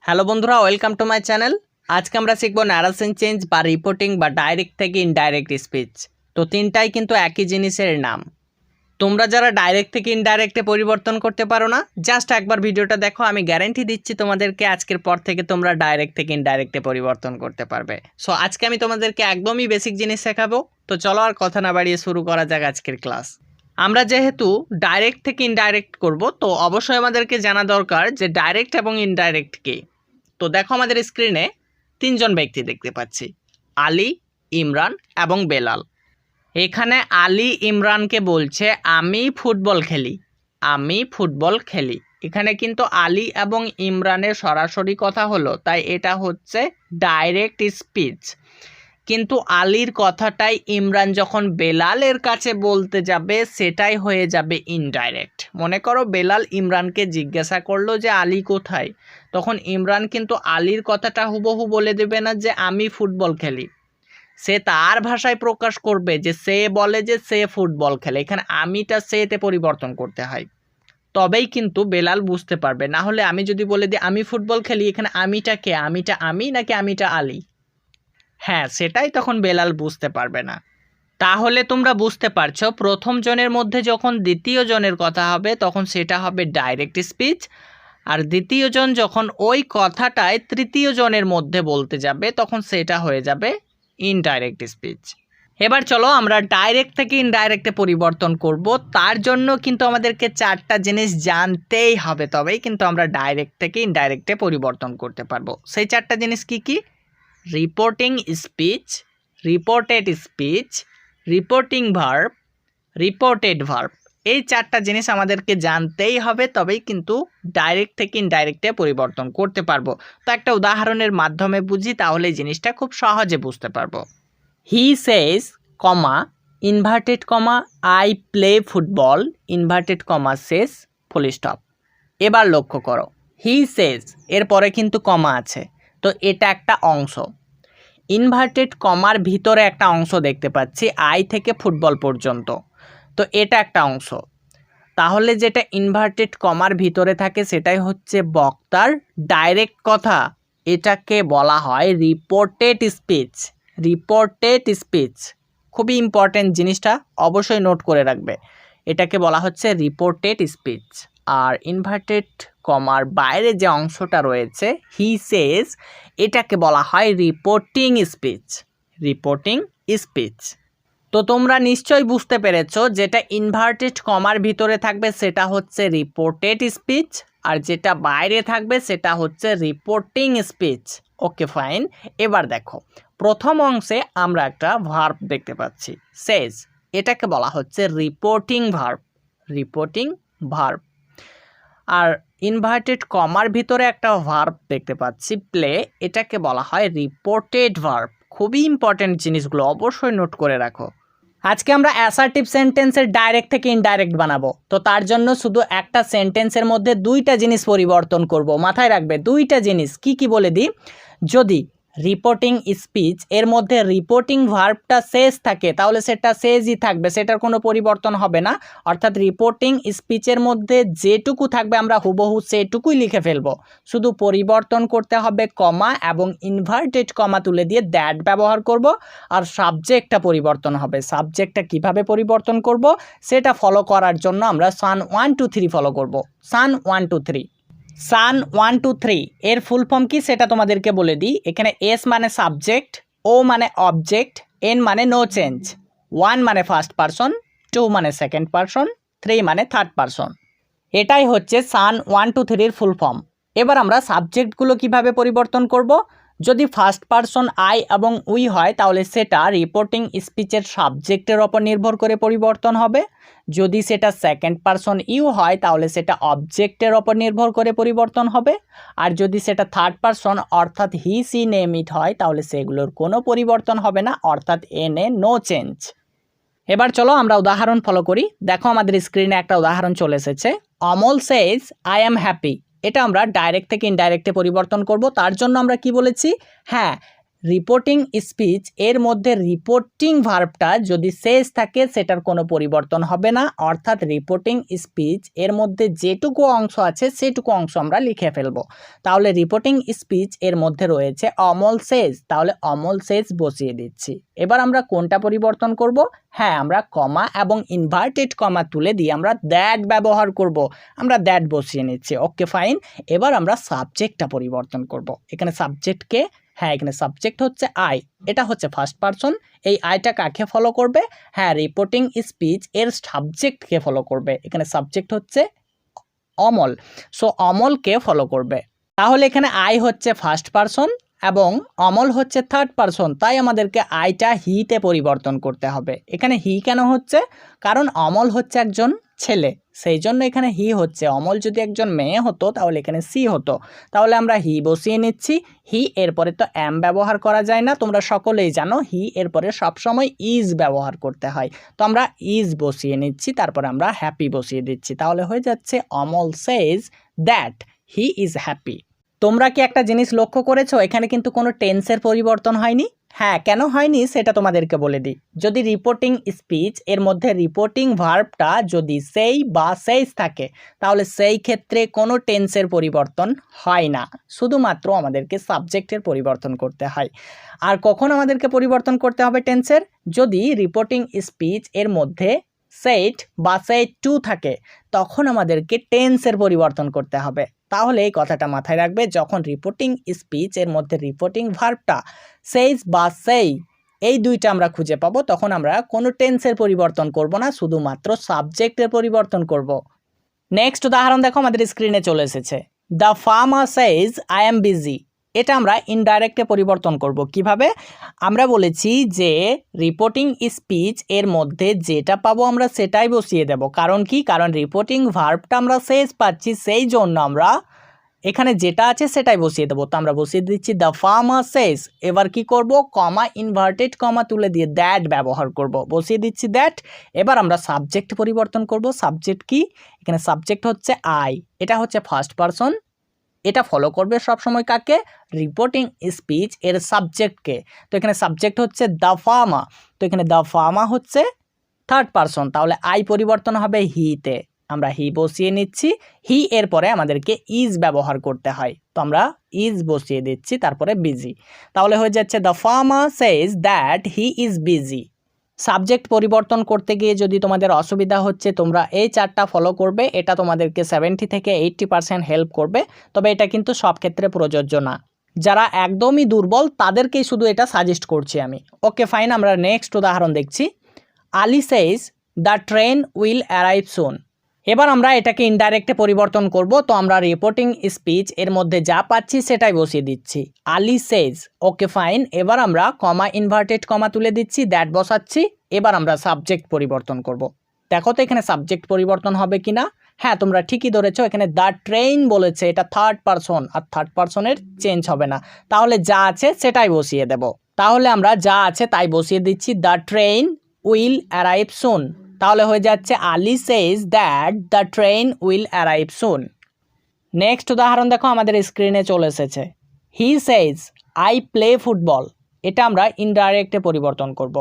Hello বন্ধুরা, welcome to my channel. আজকে আমরা শিখব ন্যারেশন চেঞ্জ বা রিপোর্টিং বা ডাইরেক্ট থেকে ইনডাইরেক্ট স্পিচ। তো তিনটাই কিন্তু একই জিনিসের নাম। তোমরা যারা ডাইরেক্ট থেকে ইনডাইরেক্টে পরিবর্তন করতে পারো না, জাস্ট একবার ভিডিওটা দেখো, আমি গ্যারান্টি দিচ্ছি তোমাদেরকে আজকের পর থেকে তোমরা ডাইরেক্ট থেকে ইনডাইরেক্টে পরিবর্তন করতে পারবে। সো আজকে আমি তোমাদেরকে একদমই বেসিক জিনিস শেখাবো। তো চলো আর কথা না বাড়িয়ে শুরু করা যাক আজকের ক্লাস। আমরা যেহেতু ডাইরেক্ট থেকে ইনডাইরেক্ট করব, তো অবশ্যই আমাদেরকে জানা দরকার যে ডাইরেক্ট এবং ইনডাইরেক্ট কি। তো দেখো আমাদের স্ক্রিনে তিনজন ব্যক্তি দেখতে পাচ্ছি, আলী, ইমরান এবং বেলাল। এখানে আলী ইমরানকে বলছে আমি ফুটবল খেলি, আমি ফুটবল খেলি। এখানে কিন্তু আলী এবং ইমরানের সরাসরি কথা হলো, তাই এটা হচ্ছে ডাইরেক্ট স্পিচ। কিন্তু আলীর কথাটাই ইমরান যখন বেলালের কাছে বলতে যাবে সেটাই হয়ে যাবে ইনডাইরেক্ট। মনে করো বেলাল ইমরানকে জিজ্ঞাসা করলো যে আলী কোথায়, তখন ইমরান কিন্তু আলীর কথাটা হুবহু বলে দেবে না যে আমি ফুটবল খেলি। সে তার ভাষায় প্রকাশ করবে যে সে বলে যে সে ফুটবল খেলে। এখানে আমিটা সেতে পরিবর্তন করতে হয়, তবেই কিন্তু বেলাল বুঝতে পারবে। না হলে আমি যদি বলে দিই আমি ফুটবল খেলি, এখানে আমিটা কে? আমিটা আমি নাকি আমিটা আলী? হ্যাঁ, সেটাই তখন বেলাল বুঝতে পারবে না। তাহলে তোমরা বুঝতে পারছো, প্রথম জনের মধ্যে যখন দ্বিতীয় জনের কথা হবে তখন সেটা হবে ডাইরেক্ট স্পিচ, আর দ্বিতীয় জন যখন ওই কথাটাই তৃতীয় জনের মধ্যে বলতে যাবে তখন সেটা হয়ে যাবে ইনডাইরেক্ট স্পিচ। এবার চলো আমরা ডাইরেক্ট থেকে ইনডাইরেক্টে পরিবর্তন করব। তার জন্য কিন্তু আমাদেরকে চারটা জিনিস জানতেই হবে, তবেই কিন্তু আমরা ডাইরেক্ট থেকে ইনডাইরেক্টে পরিবর্তন করতে পারবো। সেই চারটা জিনিস কি কি? Reporting speech, reported speech, reporting verb, reported verb. এই চারটা জিনিস আমাদেরকে জানতেই হবে, তবেই কিন্তু ডাইরেক্ট থেকে ইনডাইরেক্টে পরিবর্তন করতে পারবো। তো একটা উদাহরণের মাধ্যমে বুঝি, তাহলে এই জিনিসটা খুব সহজে বুঝতে পারবো। He says, comma, inverted comma, I play football, inverted comma শেষ, ফুল স্টপ। এবার লক্ষ্য করো, হি সেজ এরপরে কিন্তু কমা আছে, তো এটা একটা অংশ। ইনভার্টেড কমার ভিতরে একটা অংশ দেখতে পাচ্ছি, আই থেকে ফুটবল পর্যন্ত, তো এটা একটা অংশ। তাহলে যেটা ইনভার্টেড কমার ভিতরে থাকে সেটাই হচ্ছে বক্তার ডাইরেক্ট কথা। এটাকে বলা হয় রিপোর্টেড স্পিচ। রিপোর্টেড স্পিচ খুবই ইম্পর্টেন্ট, জিনিসটা অবশ্যই নোট করে রাখবে। এটাকে বলা হচ্ছে রিপোর্টেড স্পিচ। আর ইনভার্টেড কমার বাইরে যে অংশটা রয়েছে হি সেজ, এটাকে বলা হয় রিপোর্টিং স্পিচ। Reporting speech. তো তোমরা নিশ্চয়ই বুঝতে পেরেছো, যেটা ইনভার্টেড কমার ভিতরে থাকবে সেটা হচ্ছে রিপোর্টেড স্পিচ, আর যেটা বাইরে থাকবে সেটা হচ্ছে রিপোর্টিং স্পিচ। Okay fine. এবার দেখো, প্রথম অংশে আমরা একটা ভার্ব দেখতে পাচ্ছি, সেজ। এটাকে বলা হচ্ছে রিপোর্টিং ভার্ব। Reporting verb. আর ইনভার্টেড কমার ভিতরে একটা ভার্ব দেখতে পাচ্ছি, প্লে। এটাকে বলা হয় রিপোর্টেড ভার্ব। খুবই ইম্পর্টেন্ট জিনিসগুলো অবশ্যই নোট করে রাখো। আজকে আমরা অ্যাসার্টিভ সেন্টেন্সের ডাইরেক্ট থেকে ইনডাইরেক্ট বানাবো। তো তার জন্য শুধু একটা সেন্টেন্সের মধ্যে দুইটা জিনিস পরিবর্তন করব। মাথায় রাখবে দুইটা জিনিস কি কি বলে দিই। যদি রিপোর্টিং স্পিচ এর মধ্যে রিপোর্টিং ভার্বটা শেষ থাকে তাহলে সেটা শেষই থাকবে, সেটার কোনো পরিবর্তন হবে না। অর্থাৎ রিপোর্টিং স্পিচের মধ্যে যেটুকু থাকবে আমরা হুবহু সেটুকুই লিখে ফেলবো। শুধু পরিবর্তন করতে হবে কমা এবং ইনভার্টেড কমা তুলে দিয়ে দ্যাট ব্যবহার করব। আর সাবজেক্টটা পরিবর্তন হবে। সাবজেক্টটা কিভাবে পরিবর্তন করব সেটা ফলো করার জন্য আমরা সান 1 2 3 ফলো করব। সান 1 2 3। সান 1 2 3 এর ফুল ফর্ম কি সেটা তোমাদেরকে বলে দিই। এখানে এস মানে সাবজেক্ট, ও মানে অবজেক্ট, এন মানে নো চেঞ্জ, 1 মানে ফার্স্ট পারসন, 2 মানে সেকেন্ড পারসন, 3 মানে থার্ড পারসন। এটাই হচ্ছে সান 1 2 3 এর ফুল ফর্ম। এবার আমরা সাবজেক্টগুলো কিভাবে পরিবর্তন করব। যদি ফার্স্ট পারসন আই এবং উই হয় তাহলে সেটা রিপোর্টিং স্পিচের সাবজেক্টের ওপর নির্ভর করে পরিবর্তন হবে। যদি সেটা সেকেন্ড পারসন ইউ হয় তাহলে সেটা অবজেক্টের ওপর নির্ভর করে পরিবর্তন হবে। আর যদি সেটা থার্ড পারসন অর্থাৎ হি সি নেম ইট হয় তাহলে সেগুলোর কোনো পরিবর্তন হবে না, অর্থাৎ এনে নো চেঞ্জ। এবার চলো আমরা উদাহরণ ফলো করি। দেখো আমাদের স্ক্রিনে একটা উদাহরণ চলে এসেছে। Amal says I am happy. এটা আমরা ডাইরেক্ট থেকে ইনডাইরেক্টে পরিবর্তন করব। তার জন্য আমরা কি বলেছি, হ্যাঁ রিপোর্টিং স্পিচ এর মধ্যে রিপোর্টিং ভার্বটা যদি শেষ থাকে সেটার কোনো পরিবর্তন হবে না, অর্থাৎ রিপোর্টিং স্পিচ এর মধ্যে যেটুকু অংশ আছে সেটুকু অংশ আমরা লিখে ফেলবো। তাহলে রিপোর্টিং স্পিচ এর মধ্যে রয়েছে অমল সেজ, তাহলে অমল সেজ বসিয়ে দিচ্ছি। এবার আমরা কোনটা পরিবর্তন করব? হ্যাঁ, আমরা কমা এবং ইনভার্টেড কমা তুলে দিয়ে আমরা দ্যাট ব্যবহার করব। আমরা দ্যাট বসিয়ে নিচ্ছি। Okay fine. এবার আমরা সাবজেক্টটা পরিবর্তন করব। এখানে সাবজেক্টকে, হ্যাঁ এখানে সাবজেক্ট হচ্ছে আই, এটা হচ্ছে ফার্স্ট পারসন। এই আইটা কাকে ফলো করবে? হ্যাঁ, রিপোর্টিং স্পিচ এর সাবজেক্টকে ফলো করবে। এখানে সাবজেক্ট হচ্ছে অমল, সো অমলকে ফলো করবে। তাহলে এখানে আই হচ্ছে ফার্স্ট পারসন এবং অমল হচ্ছে থার্ড পারসন, তাই আমাদেরকে আইটা হিতে পরিবর্তন করতে হবে। এখানে হি কেন হচ্ছে? কারণ অমল হচ্ছে একজন ছেলে, সেই জন্য এখানে হি হচ্ছে। অমল যদি একজন মেয়ে হতো তাহলে এখানে সি হতো। তাহলে আমরা হি বসিয়ে নিচ্ছি। হি এরপরে তো এম ব্যবহার করা যায় না, তোমরা সকলেই জানো হি এরপরে সবসময় ইজ ব্যবহার করতে হয়। তো আমরা ইজ বসিয়ে নিচ্ছি, তারপরে আমরা হ্যাপি বসিয়ে দিচ্ছি। তাহলে হয়ে যাচ্ছে অমল সেজ দ্যাট হি ইজ হ্যাপি। তোমরা কি একটা জিনিস লক্ষ্য করেছো? এখানে কিন্তু কোনো টেন্সের পরিবর্তন হয়নি। হ্যাঁ, কেন হয়নি সেটা তোমাদেরকে বলে দিই। যদি রিপোর্টিং স্পিচ এর মধ্যে রিপোর্টিং ভার্বটা যদি সেই বা সেইস থাকে তাহলে সেই ক্ষেত্রে কোনো টেন্সের পরিবর্তন হয় না, শুধুমাত্র আমাদেরকে সাবজেক্টের পরিবর্তন করতে হয়। আর কখন আমাদেরকে পরিবর্তন করতে হবে টেন্সের? যদি রিপোর্টিং স্পিচ এর মধ্যে সেট বা সেট টু থাকে তখন আমাদেরকে টেন্সের পরিবর্তন করতে হবে। তাহলে এই কথাটা মাথায় রাখবে, যখন রিপোর্টিং স্পিচ এর মধ্যে রিপোর্টিং ভার্বটা সেইস বা সেই এই দুইটা আমরা খুঁজে পাবো তখন আমরা কোনো টেন্সের পরিবর্তন করব না, শুধুমাত্র সাবজেক্টের পরিবর্তন করব। নেক্সট উদাহরণ দেখো, আমাদের স্ক্রিনে চলে এসেছে। The farmer সেইজ I am busy. এটা আমরা ইনডাইরেক্টে পরিবর্তন করব কিভাবে? আমরা বলেছি যে রিপোর্টিং স্পিচ এর মধ্যে যেটা পাবো আমরা সেটাই বসিয়ে দেব। কারণ কি? কারণ রিপোর্টিং ভার্বটা আমরা শেষ পাচ্ছি, সেই জন্য আমরা এখানে যেটা আছে সেটাই বসিয়ে দেবো। তো আমরা বসিয়ে দিচ্ছি দ্য ফার্মার সেইজ। এবার কি করব? কমা ইনভার্টেড কমা তুলে দিয়ে দ্যাট ব্যবহার করব, বসিয়ে দিচ্ছি দ্যাট। এবার আমরা সাবজেক্ট পরিবর্তন করব। সাবজেক্ট কি? এখানে সাবজেক্ট হচ্ছে আই, এটা হচ্ছে ফার্স্ট পারসন, এটা ফলো করবে সবসময় কাকে? রিপোর্টিং স্পিচ এর সাবজেক্টকে। তো এখানে সাবজেক্ট হচ্ছে দ্য ফার্মা, তো এখানে দ্য ফার্মা হচ্ছে থার্ড পারসন, তাহলে আই পরিবর্তন হবে হিতে। আমরা হি বসিয়ে নিচ্ছি। হি এর পরে আমাদেরকে ইজ ব্যবহার করতে হয়, তো আমরা ইজ বসিয়ে দিচ্ছি, তারপরে বিজি। তাহলে হয়ে যাচ্ছে the farmer Sage that he is busy. Subject পরিবর্তন করতে গিয়ে যদি তোমাদের অসুবিধা হচ্ছে তোমরা এই চারটা ফলো করবে, এটা তোমাদেরকে 70 থেকে 80% হেল্প করবে। তবে এটা কিন্তু সব ক্ষেত্রে প্রযোজ্য না, যারা একদমই দুর্বল তাদেরকেই শুধু এটা সাজেস্ট করছি আমি। ওকে ফাইন, আমরা নেক্সট উদাহরণ দেখছি। Ali says the train will arrive soon. এবার আমরা এটাকে ইনডাইরেক্টে পরিবর্তন করব। তো আমরা রিপোর্টিং স্পিচ এর মধ্যে যা পাচ্ছি সেটাই বসিয়ে দিচ্ছি, আলি সেজ। Okay fine. এবার আমরা কমা ইনভার্টেড কমা তুলে দিচ্ছি, দ্যাট বসাচ্ছি। এবার আমরা সাবজেক্ট পরিবর্তন করব। দেখো তো এখানে সাবজেক্ট পরিবর্তন হবে কিনা। হ্যাঁ, তোমরা ঠিকই ধরেছো, এখানে দ্য ট্রেন বলেছে, এটা থার্ড পারসন, আর থার্ড পারসনের চেঞ্জ হবে না। তাহলে যা আছে সেটাই বসিয়ে দেব। তাহলে আমরা যা আছে তাই বসিয়ে দিচ্ছি, the train will arrive soon. তাহলে হয়ে যাচ্ছে Ali says that the train will arrive soon. Next উদাহরণ দেখো, আমাদের স্ক্রিনে চলে এসেছে। He says I play football. এটা আমরা ইনডাইরেক্টে পরিবর্তন করব।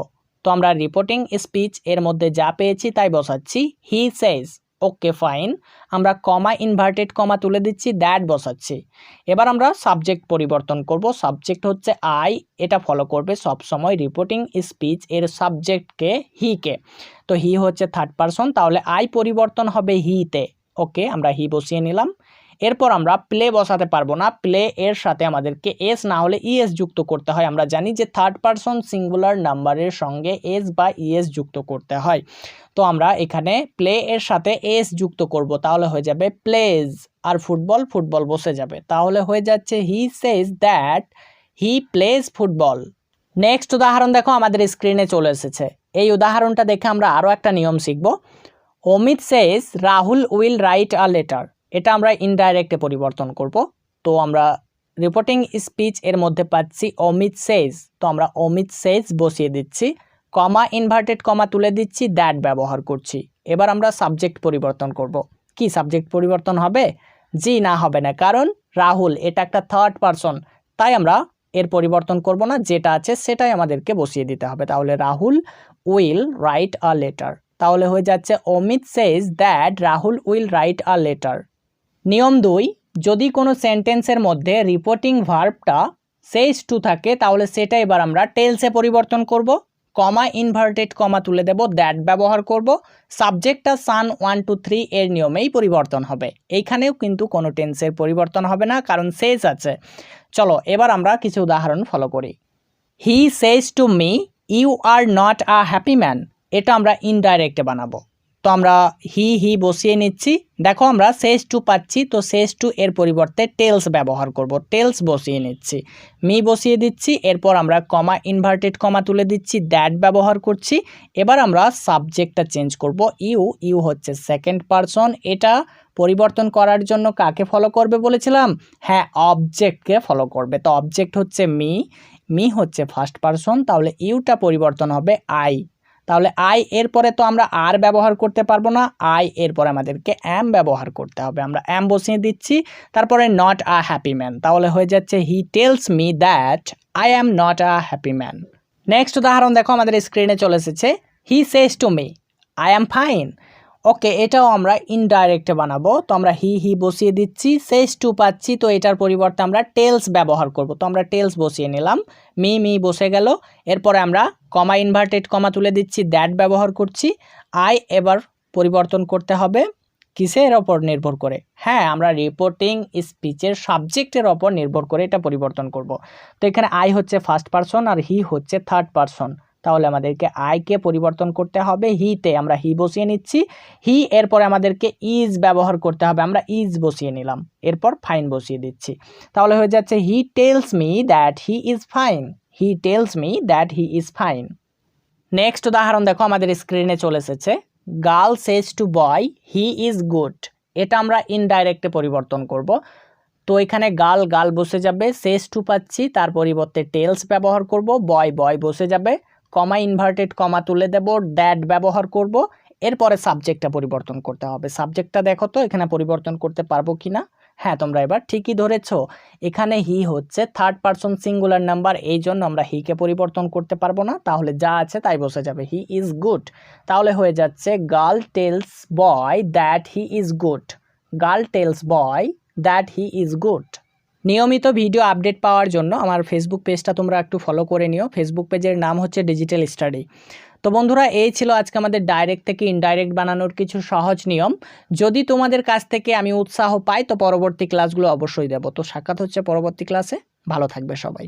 তো আমরা রিপোর্টিং স্পিচ এর মধ্যে যা পেয়েছি তাই বসাচ্ছি, হি সেজ। Okay fine. আমরা কমা ইনভার্টেড কমা তুলে দিচ্ছি, দ্যাট বসাচ্ছি। এবার আমরা সাবজেক্ট পরিবর্তন করব। সাবজেক্ট হচ্ছে আই, এটা ফলো করবে সবসময় রিপোর্টিং স্পিচ এর সাবজেক্টকে, হিকে। তো হি হচ্ছে থার্ড পারসন, তাহলে আই পরিবর্তন হবে হিতে। ওকে, আমরা হি বসিয়ে নিলাম। এরপর আমরা প্লে বসাতে পারবো না, প্লে এর সাথে আমাদেরকে এস না হলে ইএস যুক্ত করতে হয়। আমরা জানি যে থার্ড পারসন সিঙ্গুলার নাম্বারের সঙ্গে এস বা ইএস যুক্ত করতে হয়। তো আমরা এখানে প্লে এর সাথে এস যুক্ত করব, তাহলে হয়ে যাবে প্লেজ, আর ফুটবল ফুটবল বসে যাবে। তাহলে হয়ে যাচ্ছে he says that he plays football. Next উদাহরণ দেখো, আমাদের স্ক্রিনে চলে এসেছে। এই উদাহরণটা দেখে আমরা আরও একটা নিয়ম শিখব। Amit says Rahul will write a letter. এটা আমরা ইনডাইরেক্টে পরিবর্তন করব। তো আমরা রিপোর্টিং স্পিচ এর মধ্যে পাচ্ছি অমিত সেজ, তো আমরা অমিত সেজ বসিয়ে দিচ্ছি, কমা ইনভার্টেড কমা তুলে দিচ্ছি, দ্যাট ব্যবহার করছি। এবার আমরা সাবজেক্ট পরিবর্তন করব। কি সাবজেক্ট পরিবর্তন হবে? জি না, হবে না, কারণ রাহুল এটা একটা থার্ড পারসন, তাই আমরা এর পরিবর্তন করব না, যেটা আছে সেটাই আমাদেরকে বসিয়ে দিতে হবে। তাহলে Rahul will write a letter, তাহলে হয়ে যাচ্ছে Amit says that Rahul will write a letter. নিয়ম 2, যদি কোনো সেন্টেন্সের মধ্যে রিপোর্টিং ভার্বটা সেজ টু থাকে তাহলে সেটা এবার আমরা টেলসে পরিবর্তন করব, কমা ইনভার্টেড কমা তুলে দেব, দ্যাট ব্যবহার করব, সাবজেক্টটা সান 1 2 3 এর নিয়মেই পরিবর্তন হবে। এইখানেও কিন্তু কোনো টেন্সের পরিবর্তন হবে না, কারণ সেজ আছে। চলো এবার আমরা কিছু উদাহরণ ফলো করি। He says to me you are not a happy man, এটা আমরা ইনডাইরেক্টে বানাবো। তো আমরা হি বসিয়ে নিচ্ছি, দেখো আমরা সেজ টু পাচ্ছি, তো সেজ টু এর পরিবর্তে টেলস ব্যবহার করব, টেলস বসিয়ে নিচ্ছি, মি বসিয়ে দিচ্ছি, এরপর আমরা কমা ইনভার্টেড কমা তুলে দিচ্ছি, দ্যাট ব্যবহার করছি। এবার আমরা সাবজেক্টটা চেঞ্জ করব, ইউ হচ্ছে সেকেন্ড পারসন, এটা পরিবর্তন করার জন্য কাকে ফলো করবে বলেছিলাম? হ্যাঁ, অবজেক্টকে ফলো করবে। তো অবজেক্ট হচ্ছে মি হচ্ছে ফার্স্ট পারসন, তাহলে ইউটা পরিবর্তন হবে আই। তাহলে আই এরপরে তো আমরা আর ব্যবহার করতে পারবো না, আই এরপরে আমাদেরকে অ্যাম ব্যবহার করতে হবে, আমরা অ্যাম বসিয়ে দিচ্ছি, তারপরে নট আ হ্যাপি ম্যান, তাহলে হয়ে যাচ্ছে he tells me that I am not a happy man. Next উদাহরণ দেখো আমাদের স্ক্রিনে চলে এসেছে, he says to me I am fine. Okay, এটাও আমরা ইনডাইরেক্টে বানাবো, তো আমরা হি বসিয়ে দিচ্ছি, সেজ টু পাচ্ছি, তো এটার পরিবর্তে আমরা টেলস ব্যবহার করব, তো আমরা টেলস বসিয়ে নিলাম, মি বসে গেল, এরপরে আমরা কমা ইনভার্টেড কমা তুলে দিচ্ছি, দ্যাট ব্যবহার করছি, আই এবার পরিবর্তন করতে হবে কিসের ওপর নির্ভর করে? হ্যাঁ, আমরা রিপোর্টিং স্পিচের সাবজেক্টের ওপর নির্ভর করে এটা পরিবর্তন করব। তো এখানে আই হচ্ছে ফার্স্ট পারসন আর হি হচ্ছে থার্ড পারসন, তাহলে আমাদেরকে আইকে পরিবর্তন করতে হবে হিতে, আমরা হি বসিয়ে নিচ্ছি, হি এরপরে আমাদেরকে ইজ ব্যবহার করতে হবে, আমরা ইজ বসিয়ে নিলাম, এরপর ফাইন বসিয়ে দিচ্ছি, তাহলে হয়ে যাচ্ছে he tells me that he is fine, he tells me that he is fine. Next উদাহরণ দেখো আমাদের স্ক্রিনে চলে এসেছে, girl says to boy he is good, এটা আমরা ইনডাইরেক্টে পরিবর্তন করব। তো এখানে গার্ল বসে যাবে, সেজ টু পাচ্ছি, তার পরিবর্তে টেলস ব্যবহার করব, বয় বসে যাবে, কমা ইনভার্টেড কমা তুলে দেব, দ্যাট ব্যবহার করব, এরপরে সাবজেক্টটা পরিবর্তন করতে হবে। সাবজেক্টটা দেখো তো এখানে পরিবর্তন করতে পারবো কিনা? হ্যাঁ, তোমরা এবার ঠিকই ধরেছো, এখানে হি হচ্ছে থার্ড পারসন সিঙ্গুলার নাম্বার, এই জন্য আমরা হিকে পরিবর্তন করতে পারবো না, তাহলে যা আছে তাই বসে যাবে, হি ইজ গুড, তাহলে হয়ে যাচ্ছে girl tells boy that he is good, girl tells boy that he is good. নিয়মিত ভিডিও আপডেট পাওয়ার জন্য আমার ফেসবুক পেজটা তোমরা একটু ফলো করে নিও, ফেসবুক পেজের নাম হচ্ছে ডিজিটাল স্টাডি। তো বন্ধুরা, এই ছিল আজকে আমাদের ডাইরেক্ট থেকে ইনডাইরেক্ট বানানোর কিছু সহজ নিয়ম। যদি তোমাদের কাছ থেকে আমি উৎসাহ পাই তো পরবর্তী ক্লাসগুলো অবশ্যই দেবো। তো সাক্ষাৎ হচ্ছে পরবর্তী ক্লাসে, ভালো থাকবে সবাই।